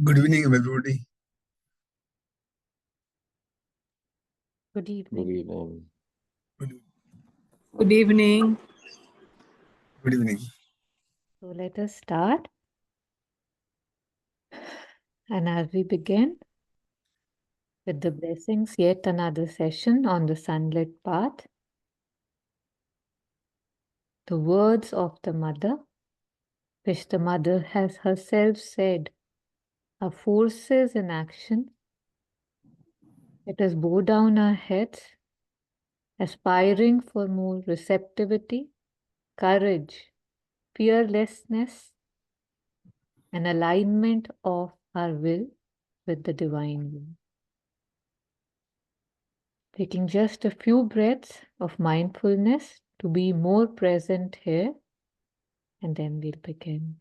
Good evening, everybody. Good evening. Good evening. Good, Good evening. good evening. So let us start. And as we begin with the blessings, yet another session on the sunlit path. The words of the mother, which the mother has herself said, are forces in action. Let us bow down our heads, aspiring for more receptivity, courage, fearlessness, and alignment of our will with the divine will. Taking just a few breaths of mindfulness to be more present here, and then we'll begin.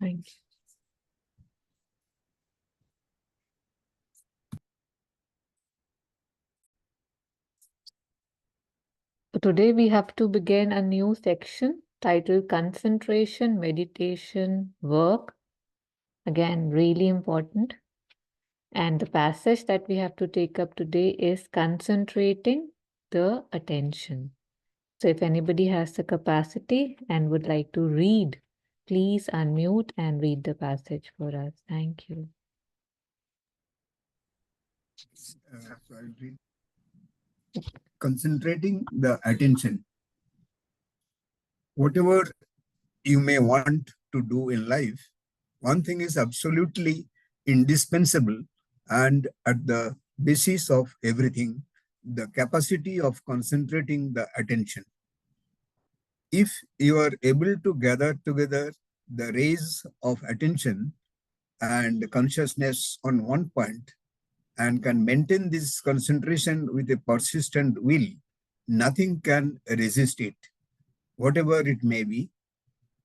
Thank you. So today we have to begin a new section titled Concentration, Meditation, Work. Again, really important. And the passage that we have to take up today is Concentrating the Attention. So if anybody has the capacity and would like to read, please unmute and read the passage for us. Thank you. So I'll read. Concentrating the attention. Whatever you may want to do in life, one thing is absolutely indispensable and at the basis of everything, the capacity of concentrating the attention. If you are able to gather together the rays of attention and consciousness on one point, and can maintain this concentration with a persistent will, nothing can resist it, whatever it may be,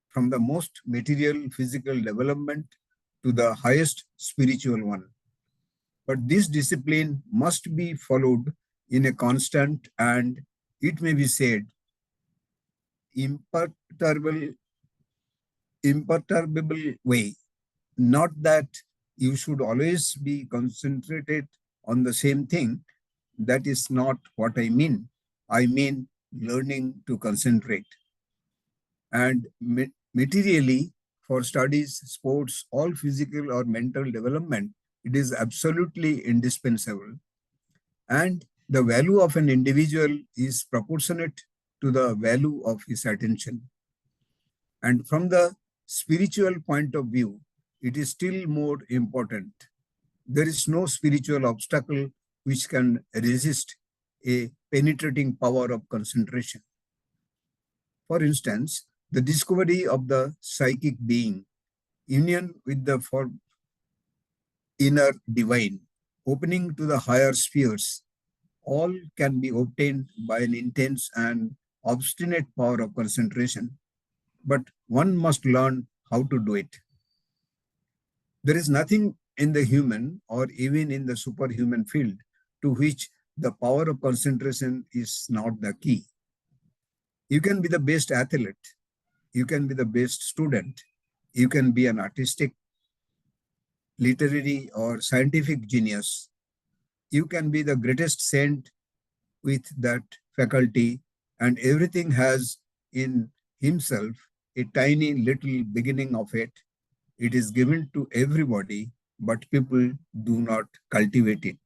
from the most material physical development to the highest spiritual one. But this discipline must be followed in a constant and, it may be said, imperturbable way. Not that you should always be concentrated on the same thing. That is not what I mean. I mean learning to concentrate. And materially, for studies, sports, all physical or mental development, it is absolutely indispensable. And the value of an individual is proportionate to the value of his attention. And from the spiritual point of view, it is still more important. There is no spiritual obstacle which can resist a penetrating power of concentration. For instance, the discovery of the psychic being, union with the inner divine, opening to the higher spheres, all can be obtained by an intense and obstinate power of concentration. But one must learn how to do it. There is nothing in the human or even in the superhuman field to which the power of concentration is not the key. You can be the best athlete, you can be the best student, you can be an artistic, literary, or scientific genius. You can be the greatest saint with that faculty, and everything has in himself a tiny little beginning of it. It is given to everybody, but people do not cultivate it.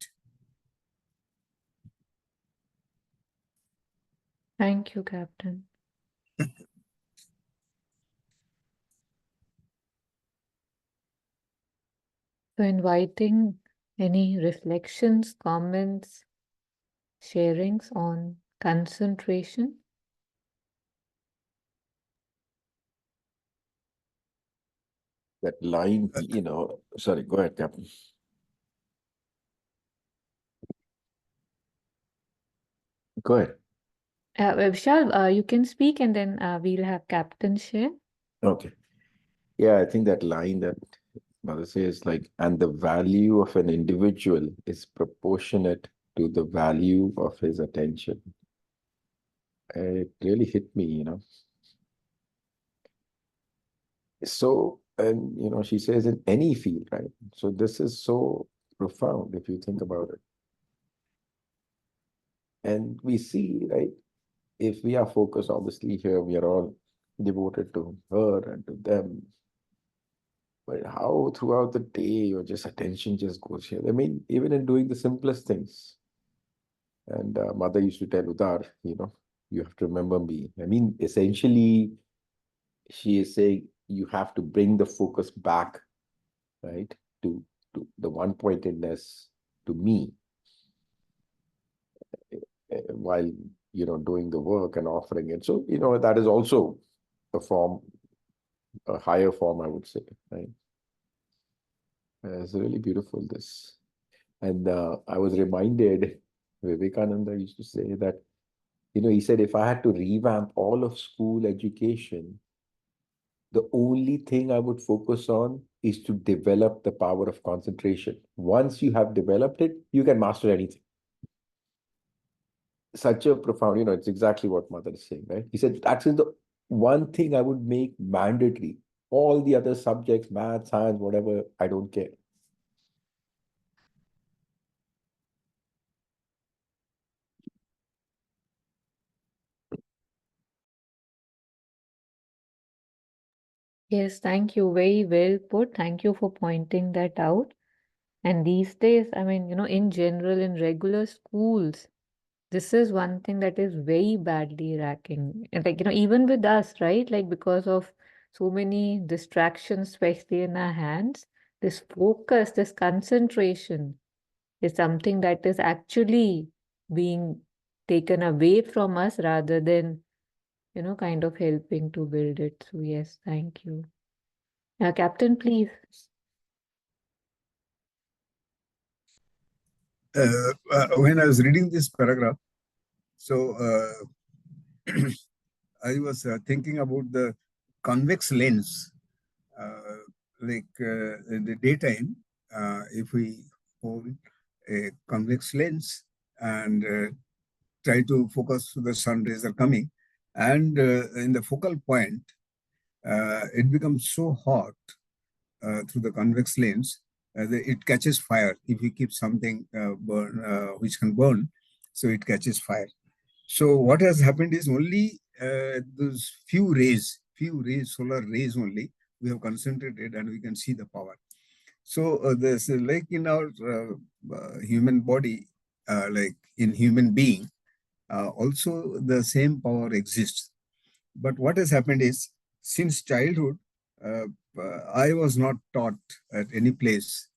Thank you, Captain. So inviting any reflections, comments, sharings on concentration. That line, sorry, go ahead, Captain. Go ahead. Vishal, you can speak and then we'll have Captain share. Okay. Yeah, I think that line that Mother says, like, and the value of an individual is proportionate to the value of his attention. It really hit me, So, and she says in any field, right? So this is so profound if you think about it. And we see, right, if we are focused, obviously here we are all devoted to her and to them. But how throughout the day your just attention just goes here? I mean, even in doing the simplest things. And Mother used to tell Udar, you have to remember me. I mean, essentially, she is saying you have to bring the focus back, right, to the one-pointedness to me, while doing the work and offering it. So that is also a higher form, I would say, right? It's really beautiful, this. And I was reminded, Vivekananda used to say that, he said, if I had to revamp all of school education, the only thing I would focus on is to develop the power of concentration. Once you have developed it, you can master anything. Such a profound, it's exactly what Mother is saying, right? He said, that's the one thing I would make mandatory. All the other subjects, math, science, whatever, I don't care. Yes, thank you. Very well put. Thank you for pointing that out. And these days, I mean, in general, in regular schools, this is one thing that is very badly lacking. And like, even with us, right? Like, because of so many distractions, especially in our hands, this focus, this concentration is something that is actually being taken away from us rather than, kind of helping to build it. So, yes, thank you. Captain, please. When I was reading this paragraph, so I was thinking about the convex lens. In the daytime, if we hold a convex lens and try to focus the sun rays are coming, and in the focal point, it becomes so hot through the convex lens it catches fire. If we keep something which can burn, so it catches fire. So what has happened is only those few rays, solar rays only, we have concentrated and we can see the power. So there's like in our human body, like in human being, also the same power exists. But what has happened is, since childhood, uh, I was not taught at any place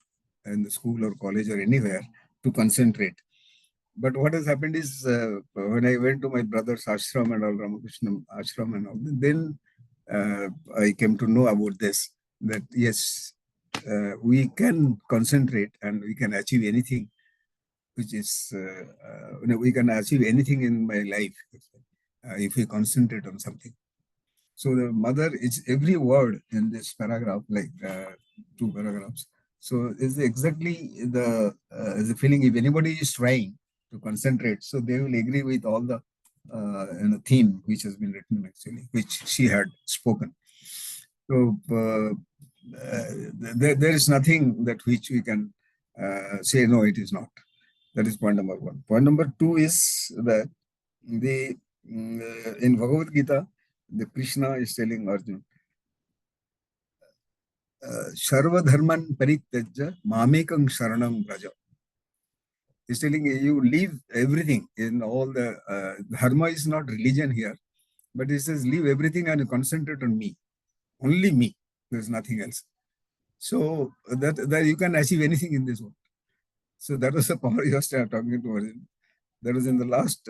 in the school or college or anywhere to concentrate. But what has happened is, when I went to my brother's ashram and all, Ramakrishna ashram and all, then I came to know about this, that yes, we can concentrate and we can achieve anything, which is, we can achieve anything in my life if we concentrate on something. So the mother is every word in this paragraph, like two paragraphs. So is exactly the feeling. If anybody is trying to concentrate, so they will agree with all the theme which has been written actually, which she had spoken. So there is nothing that which we can say no, it is not. That is point number one. Point number two is that in Bhagavad Gita, the Krishna is telling Arjuna, Sarva Dharman Parityajya Mamekam Sharanam Braja. He's telling you leave everything in all the dharma is not religion here, but he says leave everything and concentrate on me, only me. There's nothing else. So that you can achieve anything in this world. So that was the power you were talking to Arjuna. That was in the last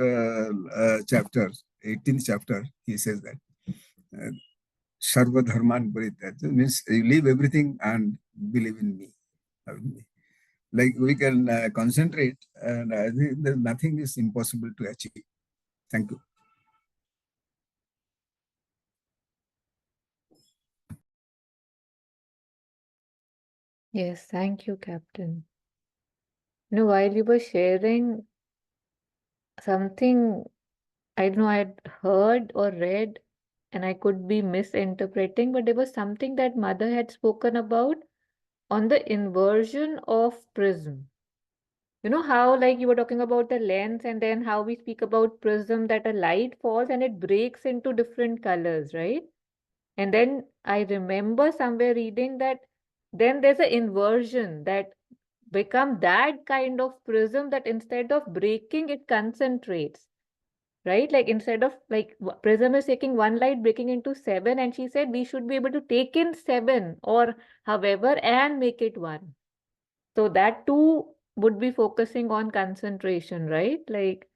chapter, 18th chapter. He says that. Sarva Dharman Parityajya means you leave everything and believe in me. Like we can concentrate, and I think that nothing is impossible to achieve. Thank you. Yes, thank you, Captain. While you were sharing something, I don't know, I had heard or read, and I could be misinterpreting, but there was something that Mother had spoken about on the inversion of prism. You know how, like, you were talking about the lens, and then how we speak about prism, that a light falls and it breaks into different colors, right? And then I remember somewhere reading that then there's an inversion that become that kind of prism that instead of breaking, it concentrates, right? Like instead of like prism is taking one light breaking into seven, and she said we should be able to take in seven or however and make it one. So that too would be focusing on concentration, right? Like,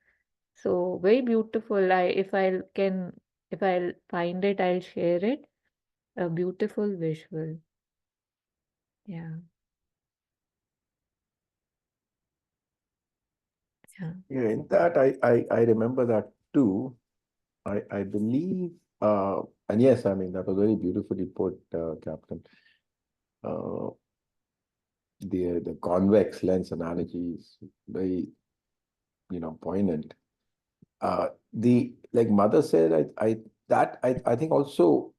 so very beautiful. If I'll find it, I'll share it. A beautiful visual. Yeah. Yeah. Yeah, in that I remember that too. I believe, and yes, I mean that was very beautifully put, Captain. Uh, the convex lens analogy is very, poignant. The like Mother said, I think also,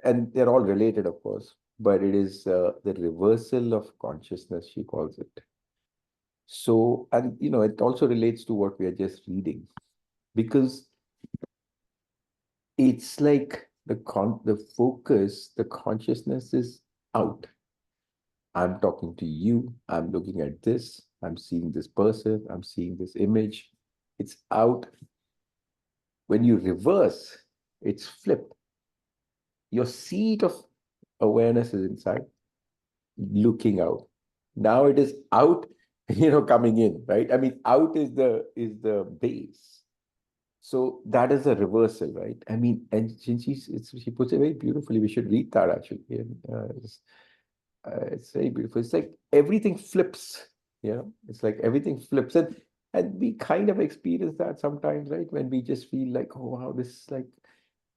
and they're all related, of course, but it is the reversal of consciousness, she calls it. So, and it also relates to what we are just reading, because it's like the focus, the consciousness is out. I'm talking to you, I'm looking at this, I'm seeing this person, I'm seeing this image. It's out. When you reverse, it's flipped. Your seat of awareness is inside, looking out. Now it is out, coming in, right? I mean, out is the base. So that is a reversal, right? I mean, and she puts it very beautifully. We should read that actually. And, it's very beautiful. It's like everything flips. It's like everything flips, and we kind of experience that sometimes, right? When we just feel like, oh wow, this is like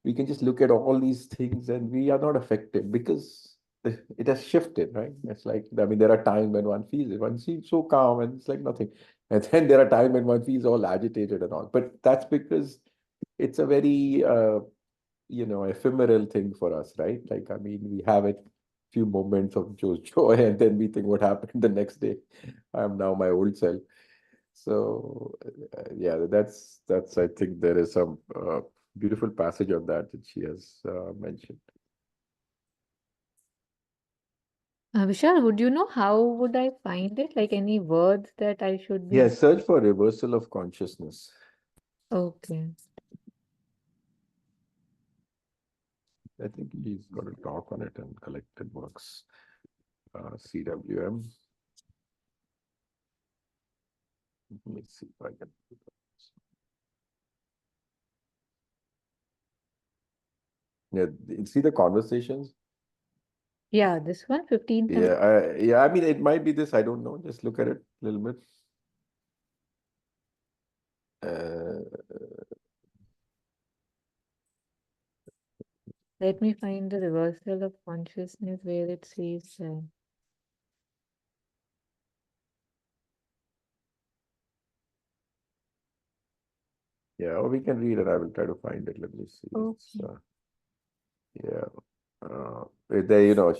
we can just look at all these things and we are not affected because it has shifted, right? It's like, I mean, there are times when one feels it, one seems so calm and it's like nothing. And then there are times when one feels all agitated and all. But that's because it's a very, ephemeral thing for us, right? Like, I mean, we have it few moments of joy and then we think what happened the next day. I'm now my old self. So yeah, that's I think there is some beautiful passage on that she has mentioned. Vishal, would you know how would I find it? Like any words that I should be? Yeah, search for reversal of consciousness. Okay. I think he's got a talk on it and collected works. CWM. Let me see if I can. Yeah, see the conversations. Yeah, this one, 15th. Yeah, I mean, it might be this. I don't know. Just look at it a little bit. Let me find the reversal of consciousness where it says. Yeah, or we can read it. I will try to find it. Let me see. Okay. Yeah.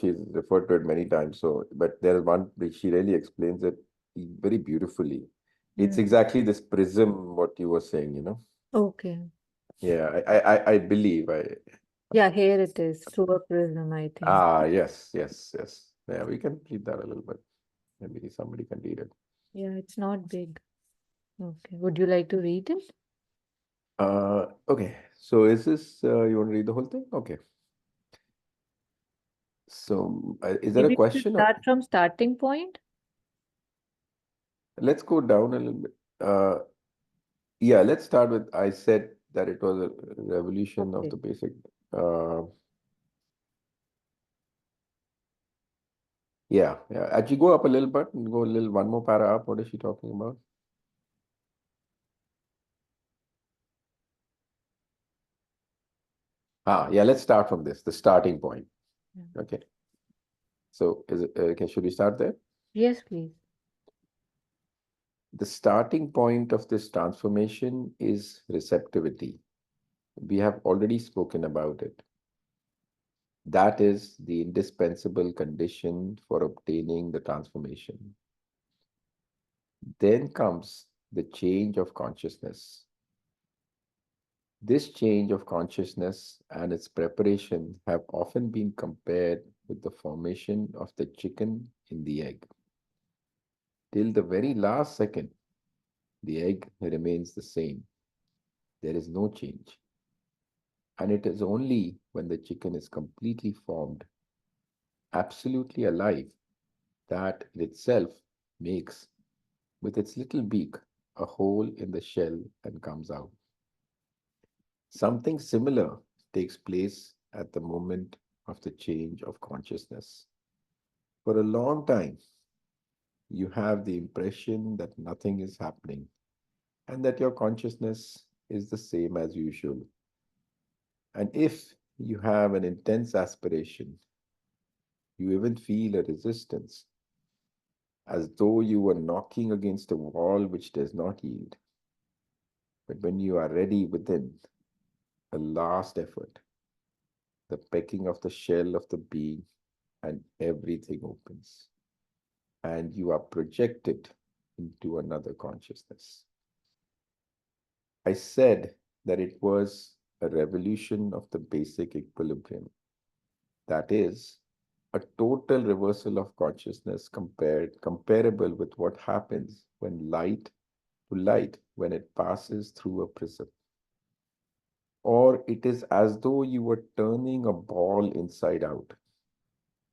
She's referred to it many times. So, but there is one which she really explains it very beautifully. It's exactly this prism, what you were saying. Okay. Yeah, I believe Yeah, here it is. Through a prism, I think. yes. Yeah, we can read that a little bit. Maybe somebody can read it. Yeah, it's not big. Okay. Would you like to read it? Okay. So is this you want to read the whole thing? Okay. So is there a Maybe we should question? start from starting point. Let's go down a little bit. Yeah, let's start with, I said that it was a revolution of Okay. the basic. Uh, yeah. Actually, go up a little bit and go a little one more para up. What is she talking about? Yeah, let's start from this, the starting point. Yeah. Okay. So is it, okay, should we start there? Yes, please. The starting point of this transformation is receptivity. We have already spoken about it. That is the indispensable condition for obtaining the transformation. Then comes the change of consciousness. This change of consciousness and its preparation have often been compared with the formation of the chicken in the egg. Till the very last second, the egg remains the same. There is no change. And it is only when the chicken is completely formed, absolutely alive, that it itself makes, with its little beak, a hole in the shell and comes out. Something similar takes place at the moment of the change of consciousness. For a long time, you have the impression that nothing is happening and that your consciousness is the same as usual. And if you have an intense aspiration, you even feel a resistance, as though you were knocking against a wall which does not yield. But when you are ready within, a last effort, the pecking of the shell of the being, and everything opens. And you are projected into another consciousness. I said that it was a revolution of the basic equilibrium. That is, a total reversal of consciousness comparable with what happens when light to light when it passes through a prism. Or it is as though you were turning a ball inside out,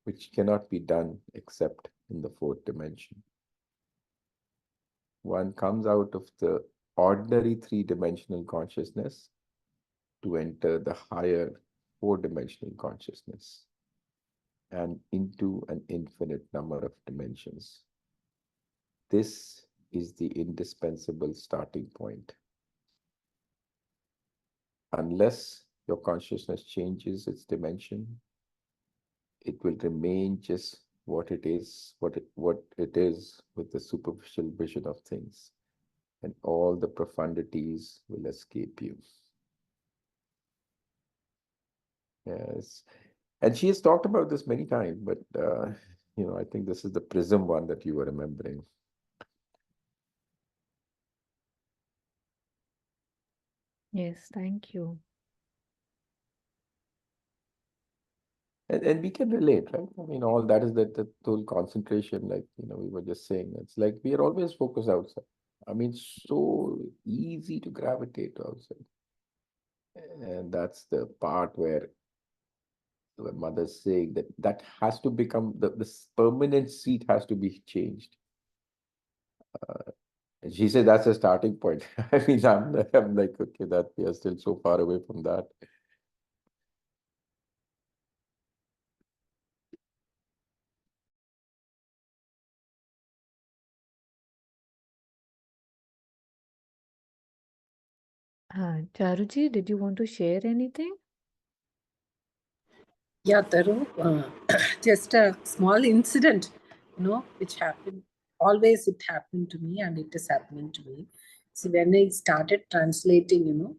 which cannot be done except in the fourth dimension. One comes out of the ordinary three-dimensional consciousness to enter the higher four-dimensional consciousness and into an infinite number of dimensions. This is the indispensable starting point. Unless your consciousness changes its dimension, it will remain just what it is with the superficial vision of things, and all the profundities will escape you. Yes, and she has talked about this many times, but I think this is the prism one that you were remembering. Yes, thank you. And we can relate, right? I mean, all that is that the whole concentration, like, we were just saying, it's like we are always focused outside. I mean, so easy to gravitate outside. And that's the part where the mother's saying that has to become, this permanent seat has to be changed. And she said that's a starting point. I mean, I'm like, okay, that we are still so far away from that. Charuji, did you want to share anything? Yeah, Taru, just a small incident, which happened. Always it happened to me, and it is happening to me. See, when I started translating,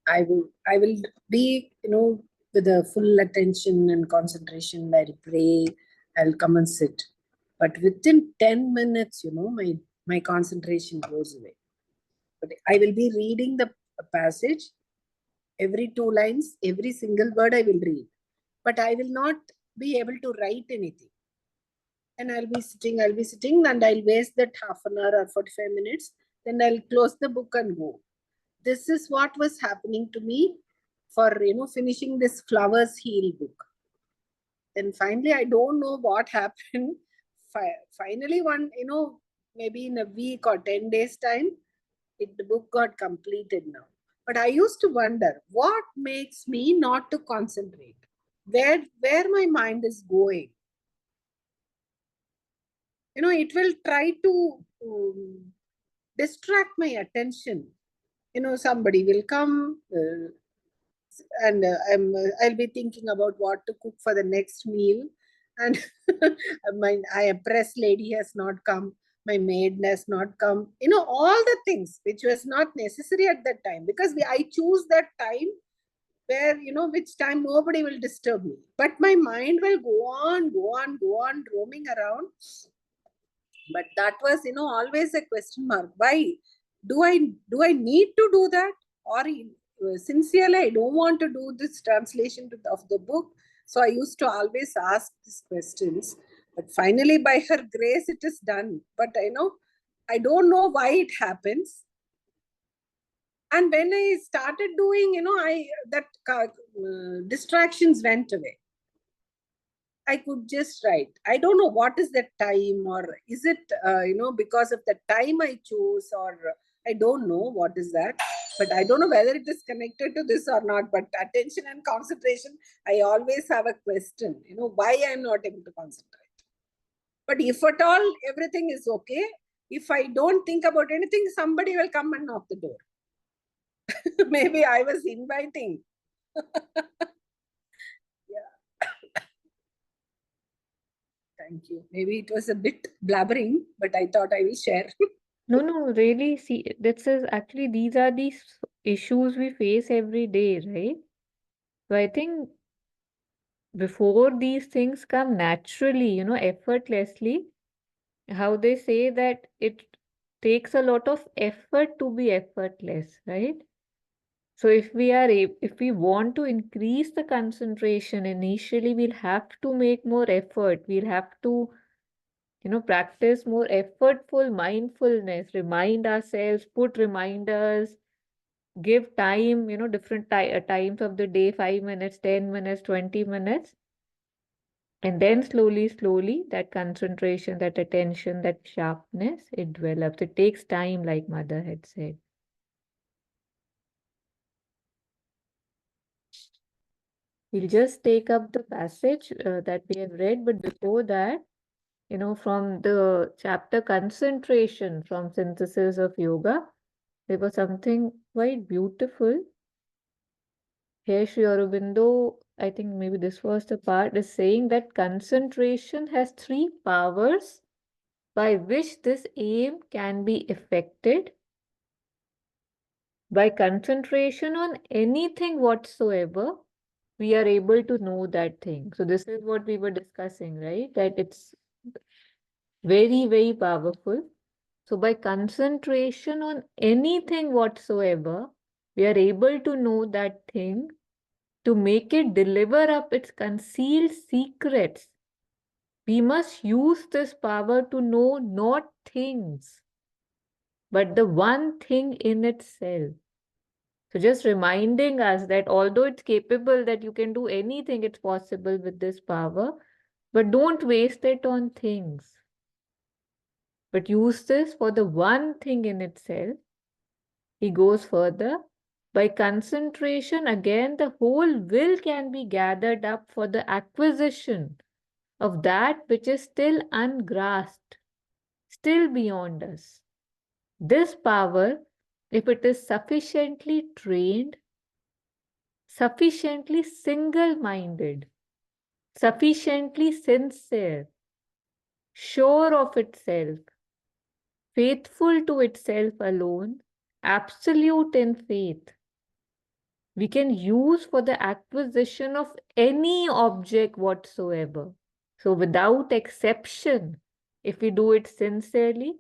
I will be, with a full attention and concentration. I'll pray, I'll come and sit. But within 10 minutes, my concentration goes away. But I will be reading the passage, every 2 lines, every single word I will read. But I will not be able to write anything. And I'll be sitting, and I'll waste that half an hour or 45 minutes. Then I'll close the book and go. This is what was happening to me for, finishing this Flowers Heal book. Then finally, I don't know what happened. Finally, maybe in a week or 10 days time, the book got completed now. But I used to wonder, what makes me not to concentrate? Where my mind is going? It will try to distract my attention. Somebody will come, and I'll be thinking about what to cook for the next meal, and my press lady has not come, my maid has not come, all the things which was not necessary at that time, because I choose that time where, which time nobody will disturb me, but my mind will go on roaming around. But that was, always a question mark. Why do I need to do that? Or sincerely, I don't want to do this translation of the book. So I used to always ask these questions, but finally by her grace it is done. But I don't know why it happens. And when I started doing, distractions went away. I could just write. I don't know what is that time, or is it, because of the time I chose, or I don't know what is that. But I don't know whether it is connected to this or not. But attention and concentration, I always have a question, why I'm not able to concentrate. But if at all everything is okay, if I don't think about anything, somebody will come and knock the door. Maybe I was inviting. Thank you. Maybe it was a bit blabbering, but I thought I will share. No, really, see, this is actually, these are these issues we face every day, right? So I think before these things come naturally, effortlessly, how they say that it takes a lot of effort to be effortless, right? So if we want to increase the concentration, initially we'll have to make more effort. We'll have to, practice more effortful mindfulness, remind ourselves, put reminders, give time, different times of the day, 5 minutes, 10 minutes, 20 minutes. And then slowly, that concentration, that attention, that sharpness, it develops. It takes time, like Mother had said. We'll just take up the passage that we have read, but before that, from the chapter Concentration from Synthesis of Yoga, there was something quite beautiful. Here, Sri Aurobindo, I think maybe this was the part, is saying that concentration has 3 powers by which this aim can be effected. By concentration on anything whatsoever, we are able to know that thing. So this is what we were discussing, right? That it's very, very powerful. So by concentration on anything whatsoever, we are able to know that thing, to make it deliver up its concealed secrets. We must use this power to know not things, but the one thing in itself. So just reminding us that although it's capable that you can do anything, it's possible with this power, but don't waste it on things. But use this for the one thing in itself. He goes further. By concentration, again, the whole will can be gathered up for the acquisition of that which is still ungrasped, still beyond us. This power, if it is sufficiently trained, sufficiently single-minded, sufficiently sincere, sure of itself, faithful to itself alone, absolute in faith, we can use for the acquisition of any object whatsoever. So without exception, if we do it sincerely,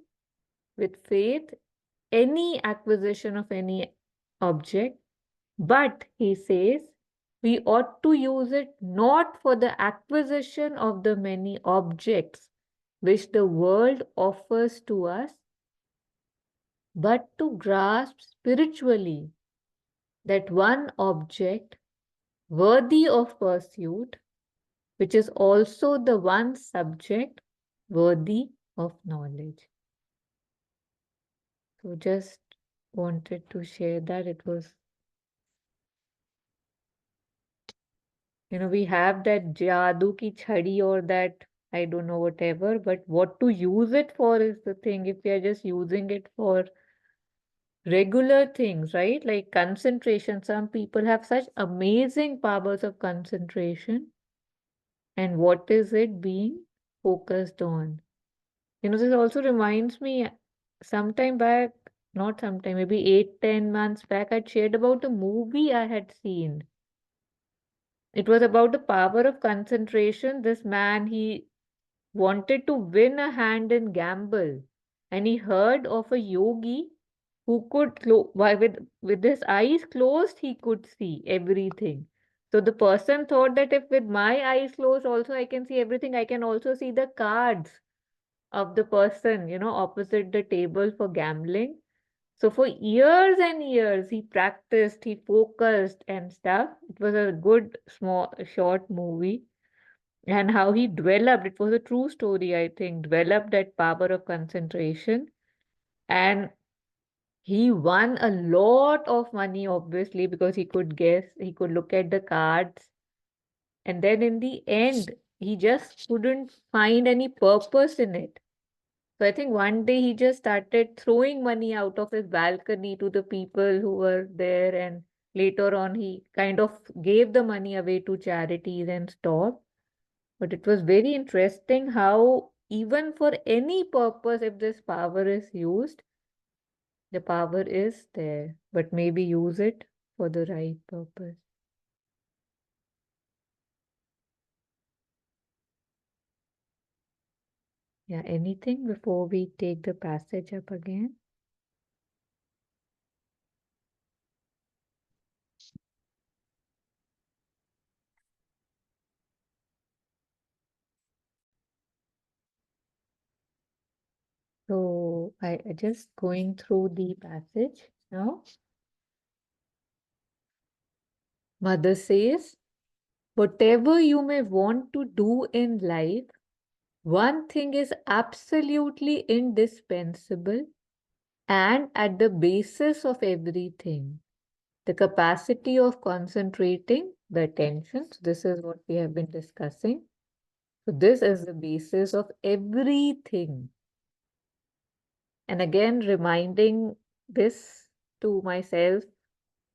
with faith, any acquisition of any object, but he says, we ought to use it not for the acquisition of the many objects which the world offers to us, but to grasp spiritually that one object worthy of pursuit, which is also the one subject worthy of knowledge. So just wanted to share that. It was, we have that jadoo ki chhadi, or that, I don't know, whatever, but what to use it for is the thing. If we are just using it for regular things, right? Like concentration. Some people have such amazing powers of concentration. And what is it being focused on? This also reminds me sometime back, not sometime, maybe 8, 10 months back, I'd shared about a movie I had seen. It was about the power of concentration. This man, he wanted to win a hand in gamble, and he heard of a yogi who could with his eyes closed he could see everything. So the person thought that if with my eyes closed also I can see everything, I can also see the cards of the person, opposite the table for gambling. So for years and years, he practiced, he focused and stuff. It was a good, small, short movie. And how he developed, it was a true story, I think, developed that power of concentration. And he won a lot of money, obviously, because he could guess, he could look at the cards. And then in the end, he just couldn't find any purpose in it. So I think one day he just started throwing money out of his balcony to the people who were there, and later on he kind of gave the money away to charities and stopped. But it was very interesting how even for any purpose, if this power is used, the power is there, but maybe use it for the right purpose. Yeah, anything before we take the passage up again? So I just going through the passage now. Mother says, whatever you may want to do in life, one thing is absolutely indispensable and at the basis of everything, the capacity of concentrating the attention. So this is what we have been discussing. So this is the basis of everything. And again, reminding this to myself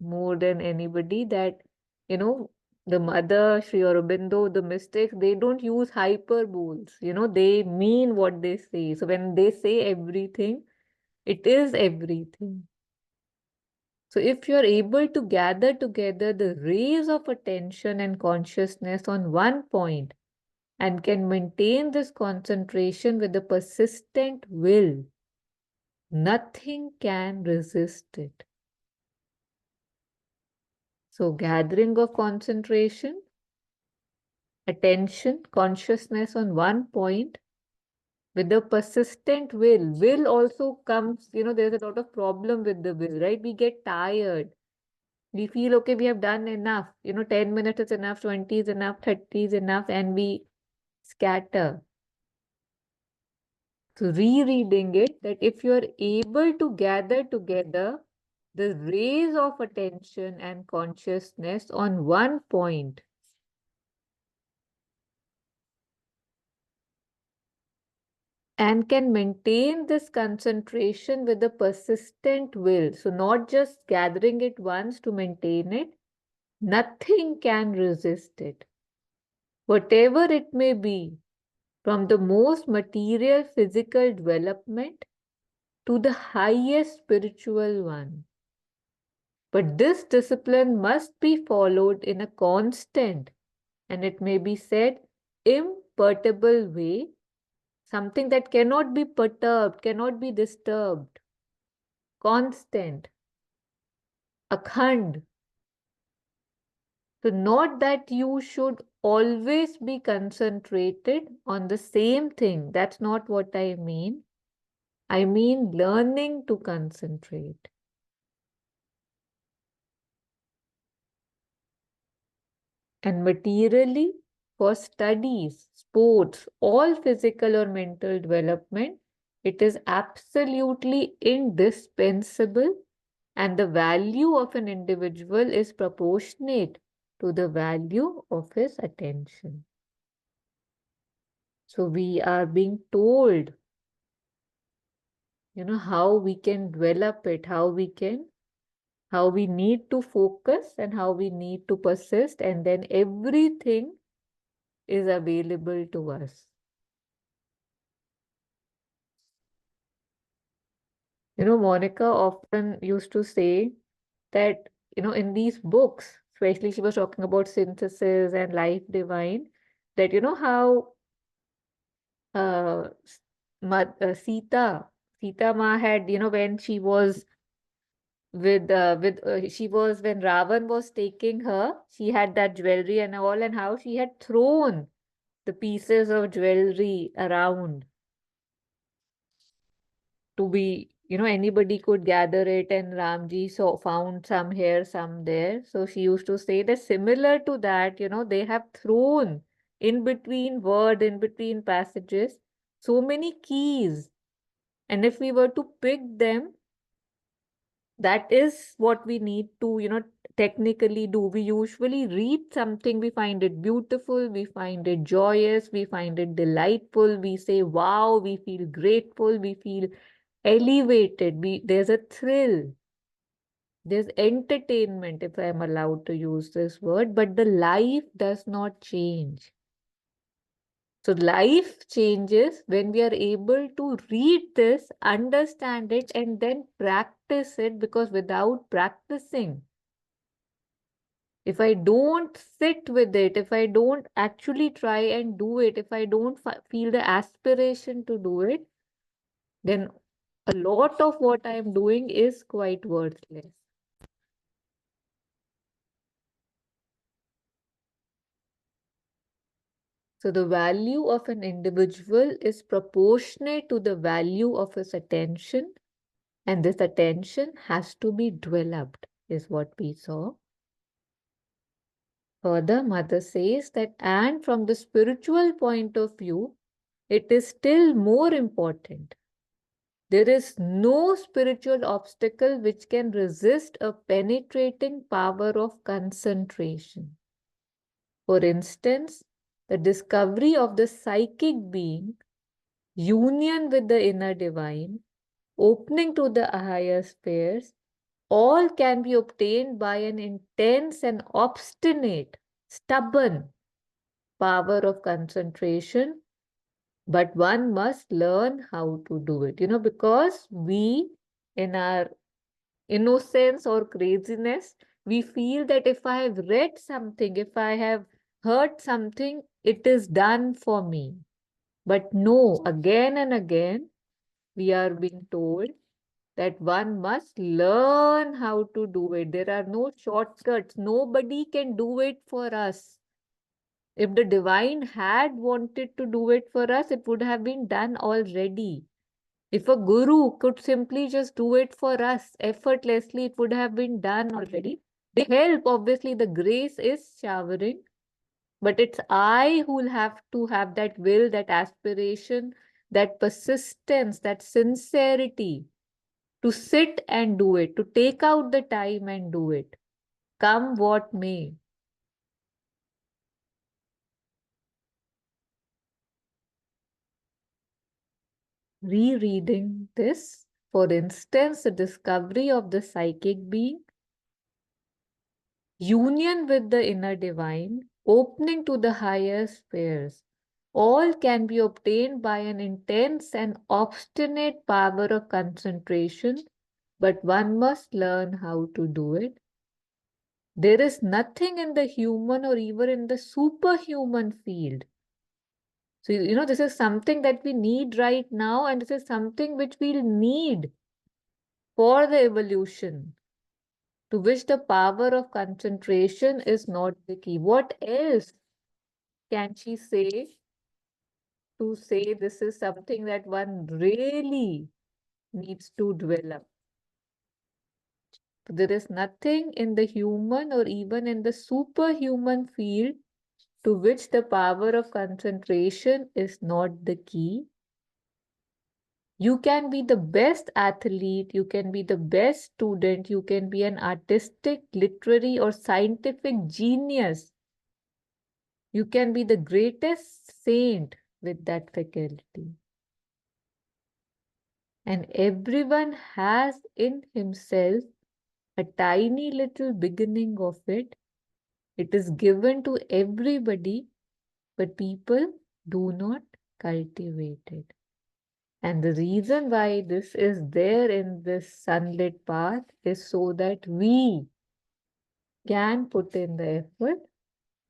more than anybody that, the Mother, Sri Aurobindo, the mystics, they don't use hyperboles. They mean what they say. So when they say everything, it is everything. So if you're able to gather together the rays of attention and consciousness on one point and can maintain this concentration with a persistent will, nothing can resist it. So gathering of concentration, attention, consciousness on one point with a persistent will. Will also comes, there's a lot of problem with the will, right? We get tired. We feel, okay, we have done enough. 10 minutes is enough, 20 is enough, 30 is enough, and we scatter. So rereading it, that if you're able to gather together the rays of attention and consciousness on one point, and can maintain this concentration with a persistent will. So not just gathering it once to maintain it, nothing can resist it. Whatever it may be, from the most material physical development to the highest spiritual one. But this discipline must be followed in a constant, and it may be said, imperturbable way, something that cannot be perturbed, cannot be disturbed, constant, akhand. So not that you should always be concentrated on the same thing. That's not what I mean. I mean learning to concentrate. And materially, for studies, sports, all physical or mental development, it is absolutely indispensable, and the value of an individual is proportionate to the value of his attention. So we are being told, how we can develop it, how we need to focus and how we need to persist, and then everything is available to us. Monica often used to say that, in these books, especially she was talking about synthesis and life divine, that how Sita Ma had, when she was she was when Ravan was taking her, she had that jewelry and all, and how she had thrown the pieces of jewelry around to be, anybody could gather it, and Ramji found some here, some there. So she used to say that similar to that, they have thrown in between in between passages, so many keys. And if we were to pick them, that is what we need to, technically do. We usually read something, we find it beautiful, we find it joyous, we find it delightful, we say, wow, we feel grateful, we feel elevated, there's a thrill, there's entertainment, if I'm allowed to use this word, but the life does not change. So life changes when we are able to read this, understand it, and then practice it, because without practicing, if I don't sit with it, if I don't actually try and do it, if I don't feel the aspiration to do it, then a lot of what I'm doing is quite worthless. So the value of an individual is proportionate to the value of his attention, and this attention has to be developed, is what we saw. Further, Mother says that, and from the spiritual point of view, it is still more important. There is no spiritual obstacle which can resist a penetrating power of concentration. For instance, the discovery of the psychic being, union with the inner divine, opening to the higher spheres, all can be obtained by an intense and obstinate, stubborn power of concentration, but one must learn how to do it, because we, in our innocence or craziness, we feel that if I have read something, if I have heard something, it is done for me. But no, again and again, we are being told that one must learn how to do it. There are no shortcuts. Nobody can do it for us. If the divine had wanted to do it for us, it would have been done already. If a guru could simply just do it for us effortlessly, it would have been done already. The help, obviously, the grace is showering, but it's I who will have to have that will, that aspiration, that persistence, that sincerity to sit and do it, to take out the time and do it, come what may. Rereading this, for instance, the discovery of the psychic being, union with the inner divine, opening to the higher spheres, all can be obtained by an intense and obstinate power of concentration, but one must learn how to do it. There is nothing in the human or even in the superhuman field. So, this is something that we need right now, and this is something which we'll need for the evolution, to which the power of concentration is not the key. What else can she say to say this is something that one really needs to develop? There is nothing in the human or even in the superhuman field to which the power of concentration is not the key. You can be the best athlete, you can be the best student, you can be an artistic, literary, or scientific genius. You can be the greatest saint with that faculty. And everyone has in himself a tiny little beginning of it. It is given to everybody, but people do not cultivate it. And the reason why this is there in this sunlit path is so that we can put in the effort,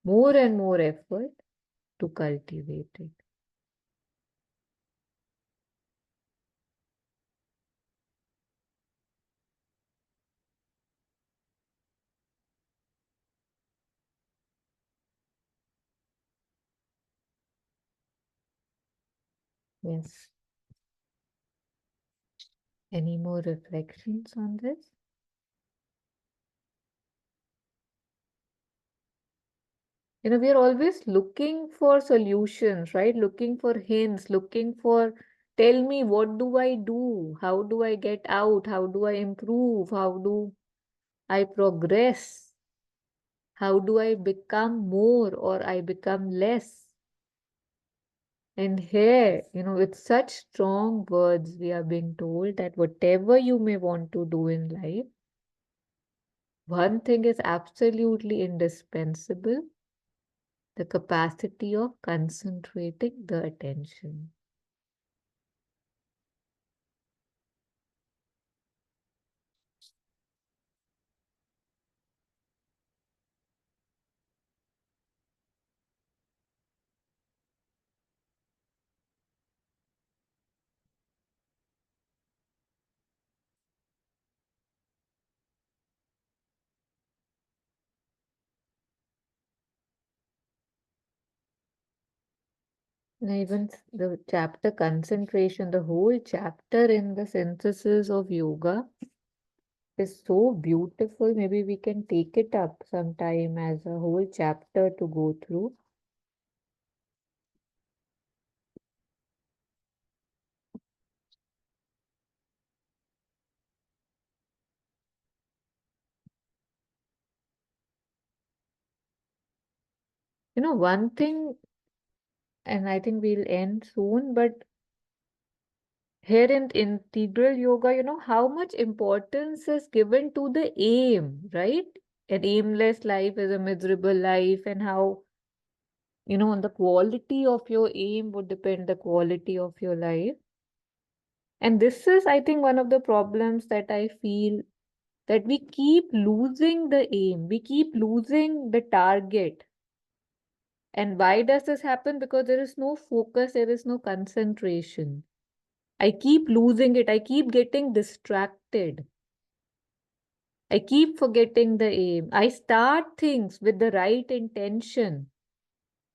more and more effort to cultivate it. Yes. Any more reflections on this? We are always looking for solutions, right? Looking for hints, looking for, tell me, what do I do? How do I get out? How do I improve? How do I progress? How do I become more or I become less? And here, with such strong words, we are being told that whatever you may want to do in life, one thing is absolutely indispensable: the capacity of concentrating the attention. And even the chapter concentration, the whole chapter in the synthesis of yoga is so beautiful. Maybe we can take it up sometime as a whole chapter to go through. One thing, and I think we'll end soon, but here in integral yoga, how much importance is given to the aim, right? An aimless life is a miserable life, and how, on the quality of your aim would depend the quality of your life. And this is, I think, one of the problems that I feel, that we keep losing the aim, we keep losing the target. And why does this happen? Because there is no focus, there is no concentration. I keep losing it, I keep getting distracted. I keep forgetting the aim. I start things with the right intention.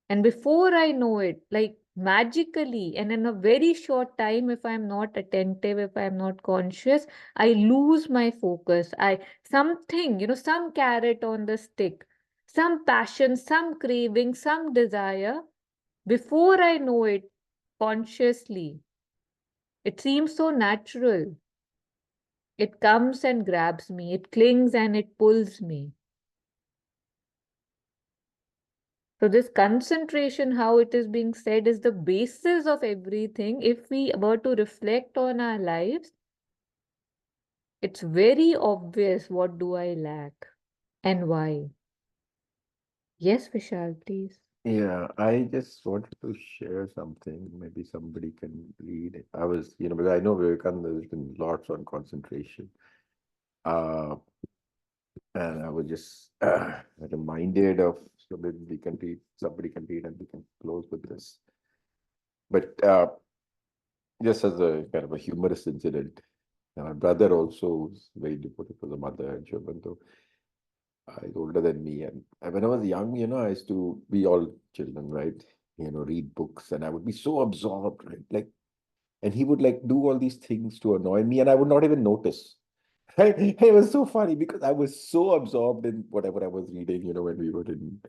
And before I know it, like magically, and in a very short time, if I'm not attentive, if I'm not conscious, I lose my focus. Something, some carrot on the stick, some passion, some craving, some desire, before I know it consciously, it seems so natural. It comes and grabs me, it clings and it pulls me. So this concentration, how it is being said, is the basis of everything. If we were to reflect on our lives, it's very obvious what do I lack and why. Yes, Vishal, please. Yeah, I just wanted to share something. Maybe somebody can read it. I was, because I know Vivekananda, there's been lots on concentration. Uh, and I was just reminded of, so maybe we can read, somebody can read and we can close with this. But just as a kind of a humorous incident, my brother also was very devoted to the Mother and Sri Aurobindo. He's older than me. And when I was young, I used to be all children, right? Read books, and I would be so absorbed, right? Like, and he would like do all these things to annoy me, and I would not even notice. It was so funny because I was so absorbed in whatever I was reading, when we were in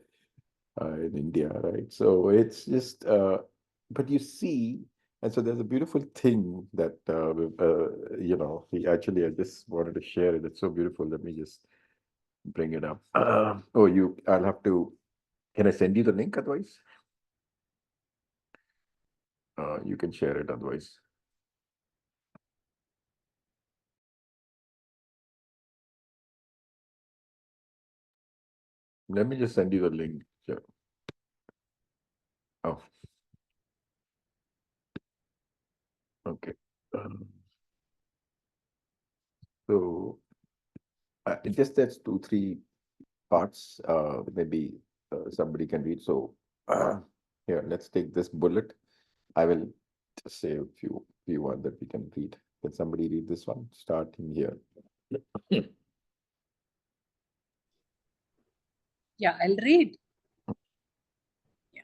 India, right? So it's just, but you see, and so there's a beautiful thing that, he actually, I just wanted to share it. It's so beautiful. Let me just bring it up. I'll have to, can I send you the link otherwise? You can share it otherwise. Let me just send you the link here. Oh, okay. So it just that's 2-3 parts. Maybe somebody can read. So here, let's take this bullet. I will just say a few ones that we can read. Can somebody read this one? Starting here. Yeah, I'll read. Yeah.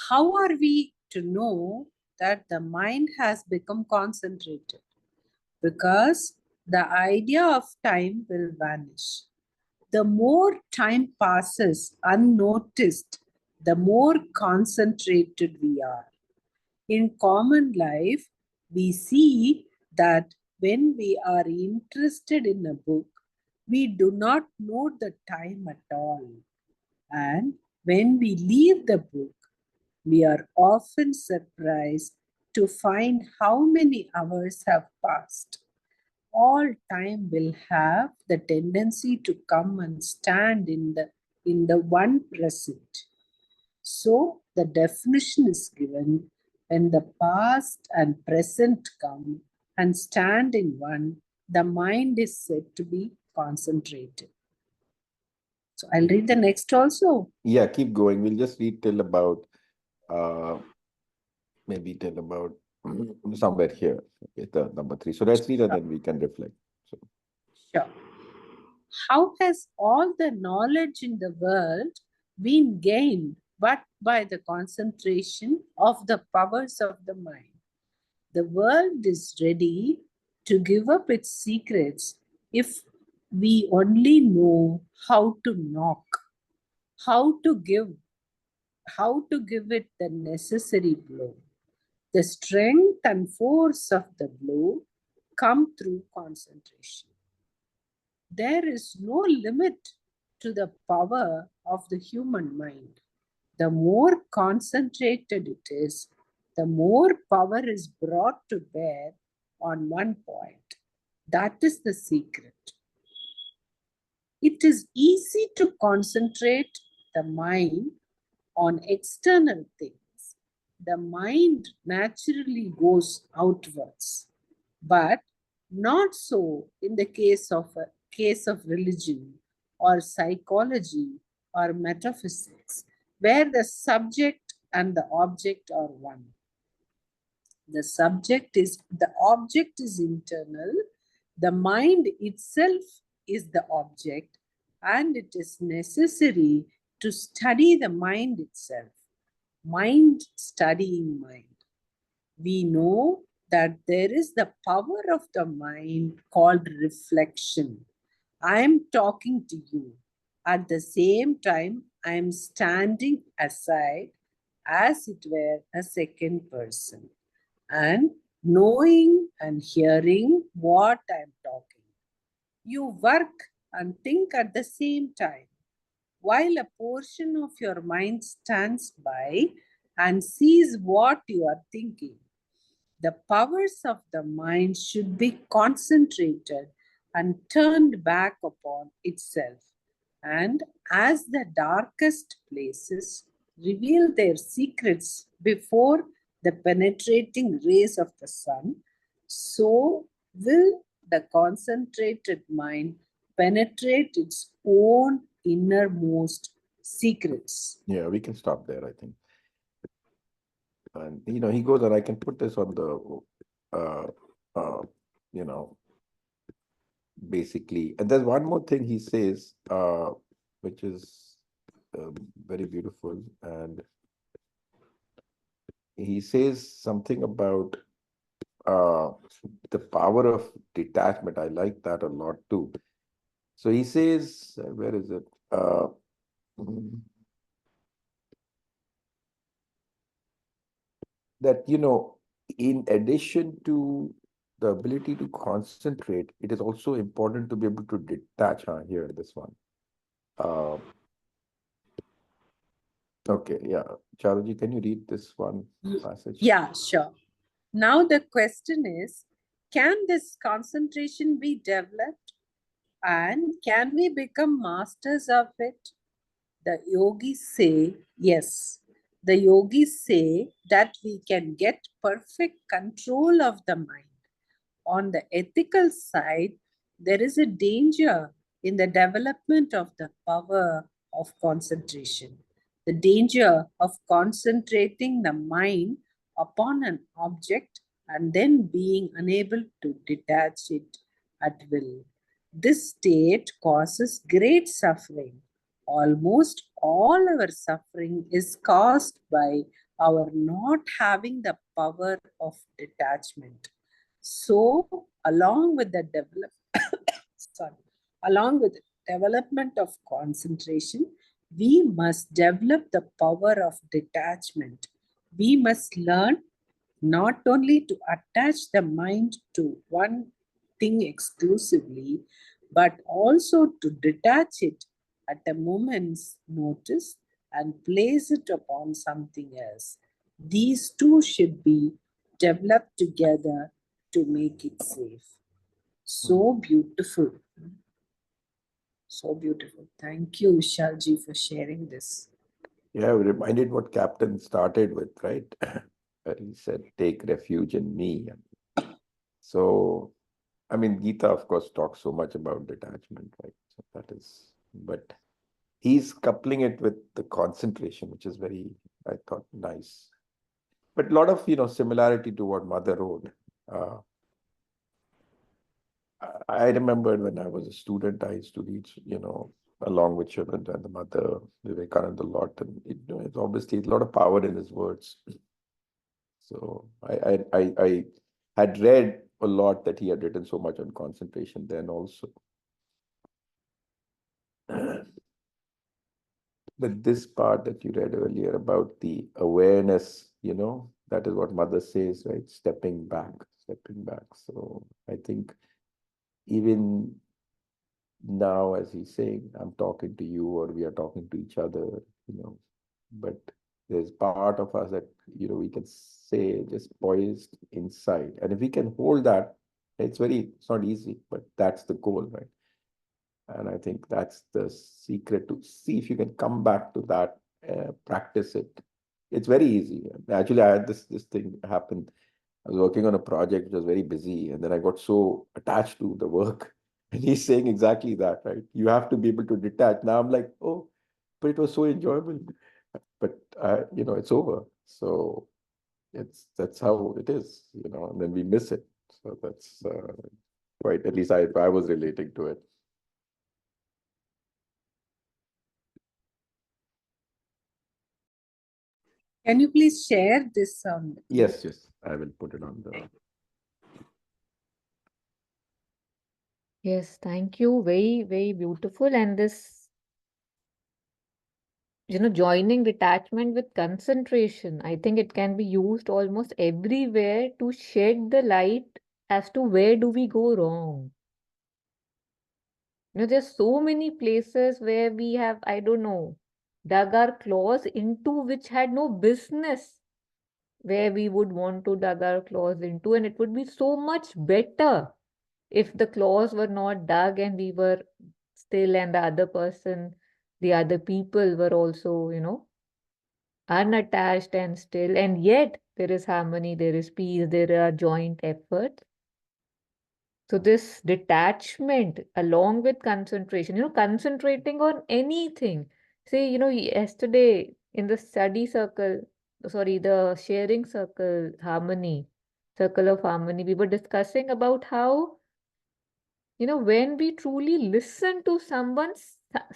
How are we to know that the mind has become concentrated? Because the idea of time will vanish. The more time passes unnoticed, the more concentrated we are. In common life, we see that when we are interested in a book, we do not know the time at all. And when we leave the book, we are often surprised to find how many hours have passed. All time will have the tendency to come and stand in the one present. So the definition is given: when the past and present come and stand in one, the mind is said to be concentrated. So I'll read the next also. Yeah, keep going. We'll just read till about maybe till about somewhere here. Okay, the number 3. So let's read and then we can reflect. So Sure. How has all the knowledge in the world been gained but by the concentration of the powers of the mind? The world is ready to give up its secrets if we only know how to knock, how to give, how to give it the necessary blow. The strength and force of the blow come through concentration. There is no limit to the power of the human mind. The more concentrated it is, the more power is brought to bear on one point. That is the secret. It is easy to concentrate the mind on external things. The mind naturally goes outwards, but not so in the case of religion or psychology or metaphysics, where the subject and the object are one. The object is internal, the mind itself is the object, and it is necessary to study the mind itself. Mind studying mind. We know that there is the power of the mind called reflection. I am talking to you. At the same time, I am standing aside as it were a second person and knowing and hearing what I am talking. You work and think at the same time, while a portion of your mind stands by and sees what you are thinking. The powers of the mind should be concentrated and turned back upon itself. And as the darkest places reveal their secrets before the penetrating rays of the sun, so will the concentrated mind penetrate its own innermost secrets. yeah, we can stop there, I think. And he goes, and I can put this on the you know, basically. And there's one more thing he says, which is very beautiful. And he says something about the power of detachment. I like that a lot too. So he says, where is it? That, in addition to the ability to concentrate, it is also important to be able to detach. Here, this one. Okay, yeah. Charuji, can you read this one passage? Yeah, sure. Now the question is, can this concentration be developed and can we become masters of it? The yogis say, yes, the yogis say that we can get perfect control of the mind. On the ethical side, there is a danger in the development of the power of concentration. The danger of concentrating the mind upon an object and then being unable to detach it at will. This state causes great suffering. Almost all our suffering is caused by our not having the power of detachment. So, along with the sorry, along with the development of concentration, we must develop the power of detachment. We must learn not only to attach the mind to one thing exclusively, but also to detach it at a moment's notice and place it upon something else. These two should be developed together to make it safe. So beautiful. So beautiful. Thank you, Vishalji, for sharing this. Yeah, we reminded what Captain started with, right? Where he said, take refuge in me. So, I mean, Gita, of course, talks so much about detachment, right? So that is, but he's coupling it with the concentration, which is very, I thought, nice. But a lot of, similarity to what Mother wrote. I remember when I was a student, I used to read, along with Shivan and the Mother, Vivekananda a lot. And it's obviously a lot of power in his words. So I had read a lot that he had written so much on concentration then also. But this part that you read earlier about the awareness, that is what Mother says, right? Stepping back. So I think even now, as he's saying, I'm talking to you or we are talking to each other, but there's part of us that, we can say just poised inside. And if we can hold that, it's not easy, but that's the goal, right? And I think that's the secret, to see if you can come back to that, practice it. It's very easy. Actually, I had this thing happen. I was working on a project which was very busy, and then I got so attached to the work. And he's saying exactly that, right? You have to be able to detach. Now I'm like, oh, but it was so enjoyable. But it's over. So that's how it is, and then we miss it. So that's quite, at least I was relating to it. Can you please share this? Yes, I will put it on the. Yes, thank you. Very, very beautiful. And this, joining detachment with concentration, I think it can be used almost everywhere to shed the light as to where do we go wrong. There's so many places where we have, I don't know, dug our claws into which had no business where we would want to dug our claws into, and it would be so much better if the claws were not dug and we were still, and the other person, the other people were also, unattached and still, and yet there is harmony, there is peace, there are joint efforts. So this detachment along with concentration, concentrating on anything. Say, yesterday in the study circle, sorry, the sharing circle, circle of harmony, we were discussing about how, when we truly listen to someone,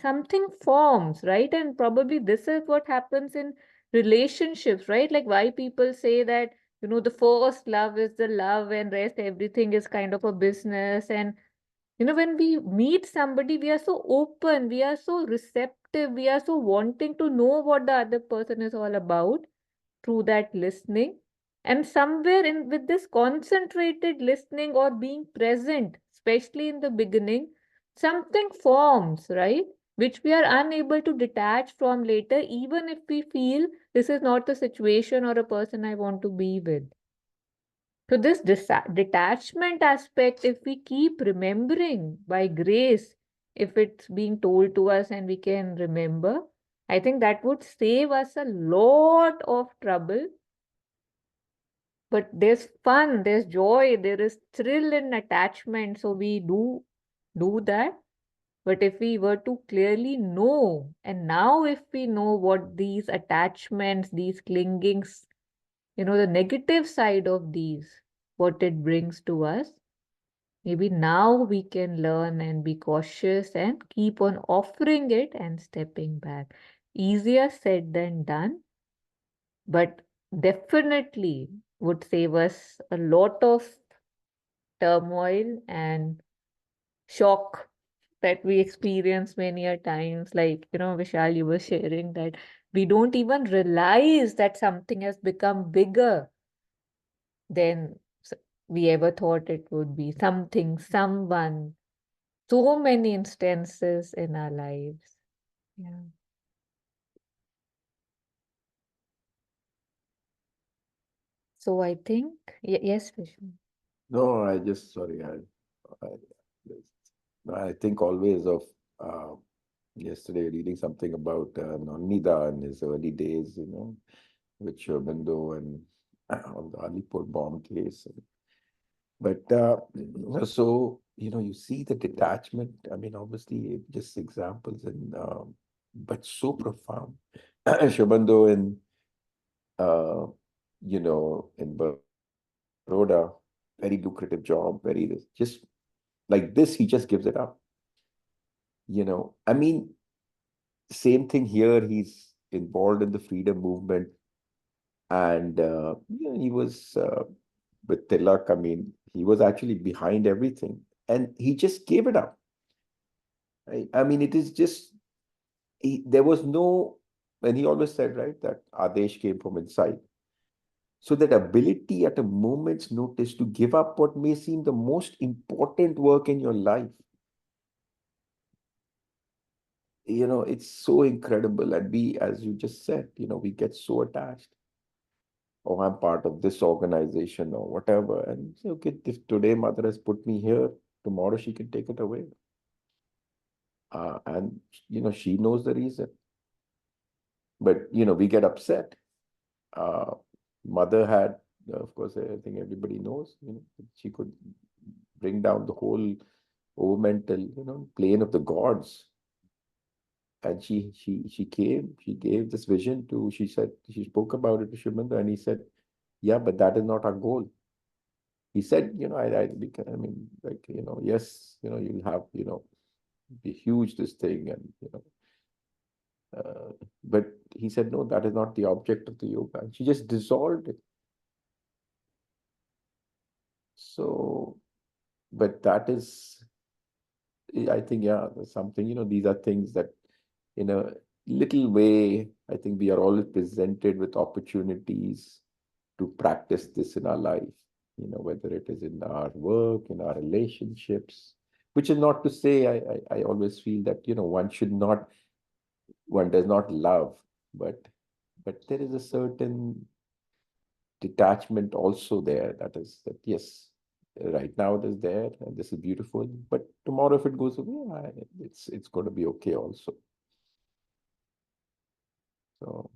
something forms, right? And probably this is what happens in relationships, right? Like why people say that, the first love is the love and rest everything is kind of a business. And, when we meet somebody, we are so open, we are so receptive, we are so wanting to know what the other person is all about through that listening. And somewhere in with this concentrated listening or being present, especially in the beginning, something forms, right? Which we are unable to detach from later, even if we feel this is not the situation or a person I want to be with. So, this detachment aspect, if we keep remembering by grace, if it's being told to us and we can remember, I think that would save us a lot of trouble. But there's fun, there's joy, there is thrill in attachment. So we do that. But if we were to clearly know, and now if we know what these attachments, these clingings, the negative side of these, what it brings to us, maybe now we can learn and be cautious and keep on offering it and stepping back. Easier said than done, but definitely would save us a lot of turmoil and shock that we experience many a times. Like, Vishal, you were sharing that we don't even realize that something has become bigger than we ever thought it would be. Something, someone, so many instances in our lives. Yeah. So I think, yes, Vishnu. No, I just, sorry, I think always of yesterday reading something about Nonida in his early days, with Aurobindo and on the Alipur bomb case. But so, you see the detachment. I mean, obviously, just examples, but so profound. Aurobindo uh, in Baroda, very lucrative job, just like this, he just gives it up. I mean, same thing here. He's involved in the freedom movement, and he was with Tilak. I mean, he was actually behind everything, and he just gave it up. I mean, it is just there was no, and he always said, right, that Adesh came from inside. So that ability at a moment's notice to give up what may seem the most important work in your life, it's so incredible. And we, as you just said, we get so attached. Oh, I'm part of this organization or whatever. And say, okay, if today mother has put me here, tomorrow she can take it away. And, she knows the reason. But, we get upset. Uh, Mother had, of course, I think everybody knows, she could bring down the whole mental, plane of the gods. And she came, she gave this vision she spoke about it to Shimanda, and he said, yeah, but that is not our goal. He said, I mean, like, yes, you'll have, be huge, this thing, and, but he said, no, that is not the object of the yoga. And she just dissolved it. So, but that is, I think, yeah, there's something, these are things that in a little way, I think we are always presented with opportunities to practice this in our life, whether it is in our work, in our relationships, which is not to say, I always feel that, one does not love, but there is a certain detachment also there, that yes, right now it is there and this is beautiful, but tomorrow if it goes away, it's going to be okay also. So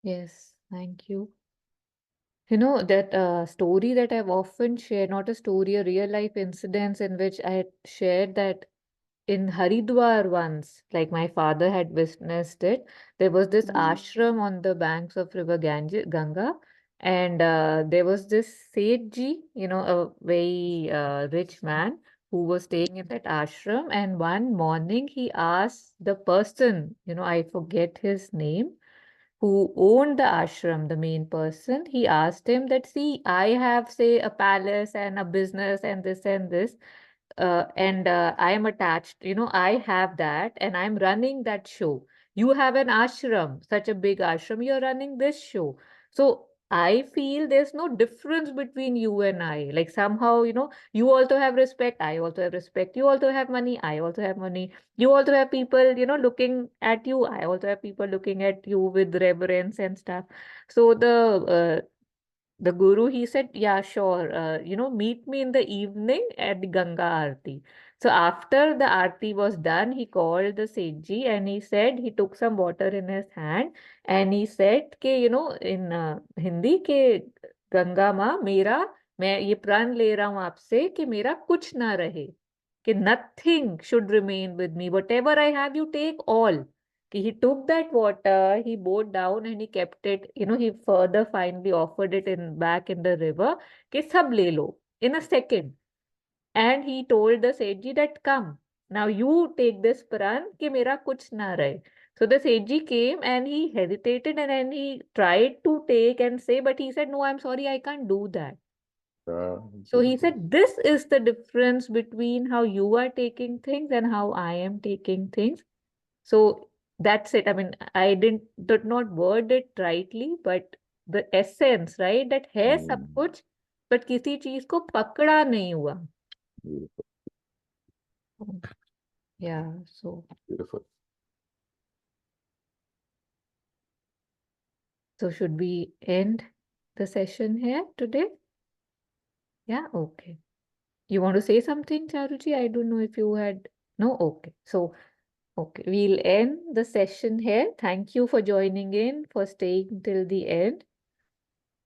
Yes, thank you. That story that I've often shared, not a story, a real life incident in which I had shared that in Haridwar once, like my father had witnessed it, there was this ashram on the banks of River Ganga, and there was this Sethji, a very rich man who was staying in that ashram. And one morning he asked the person, I forget his name, who owned the ashram, the main person, he asked him that, see, I have, say, a palace and a business and this, and I am attached, I have that and I'm running that show. You have an ashram, such a big ashram, you're running this show. So I feel there's no difference between you and I. Like somehow, you also have respect, I also have respect. You also have money, I also have money. You also have people, looking at you. I also have people looking at you with reverence and stuff. So the guru, he said, yeah, sure, meet me in the evening at the Ganga Aarti. So after the Aarti was done, he called the Sejji and he said, he took some water in his hand and he said, in Hindi, ke Ganga Ma, मैं ये प्रण ले रहा हूं आपसे कि मेरा कुछ ना रहे, कि nothing should remain with me, whatever I have, you take all. He took that water, he bowed down and he kept it, he further finally offered it back in the river, कि सब ले लो in a second. And he told the Sejji that come, now you take this pran कि मेरा कुछ ना रहे. So the Sejji came and he hesitated and then he tried to take and say, but he said, no, I'm sorry, I can't do that. So he Beautiful. said, this is the difference between how you are taking things and how I am taking things. So that's it. I mean, I did not word it rightly, but the essence, right? That है सब कुछ, but किसी चीज को पकड़ा नहीं हुआ. Beautiful. Yeah, so Beautiful. should we end the session here today? Yeah, okay. You want to say something, Charuji? I don't know if you had. No, okay. So, okay, we'll end the session here. Thank you for joining in, for staying till the end.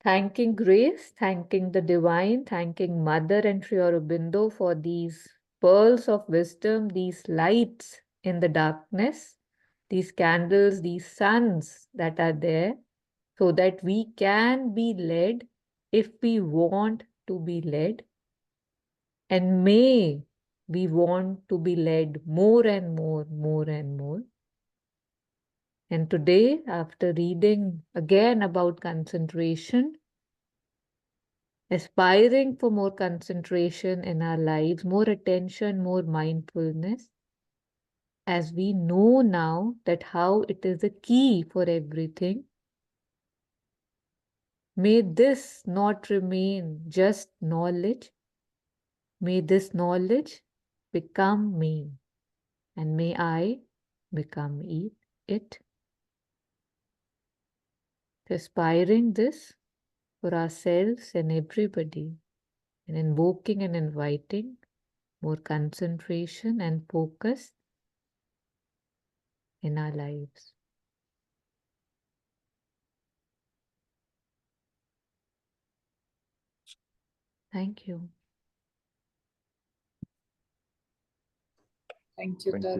Thanking Grace, thanking the Divine, thanking Mother and Sri Aurobindo for these pearls of wisdom, these lights in the darkness, these candles, these suns that are there, so that we can be led if we want to be led. And may we want to be led more and more, more and more. And today, after reading again about concentration, aspiring for more concentration in our lives, more attention, more mindfulness, as we know now that how it is a key for everything, may this not remain just knowledge. May this knowledge become me, and may I become it. Aspiring this for ourselves and everybody, and invoking and inviting more concentration and focus in our lives. Thank you. Thank you, Thank you.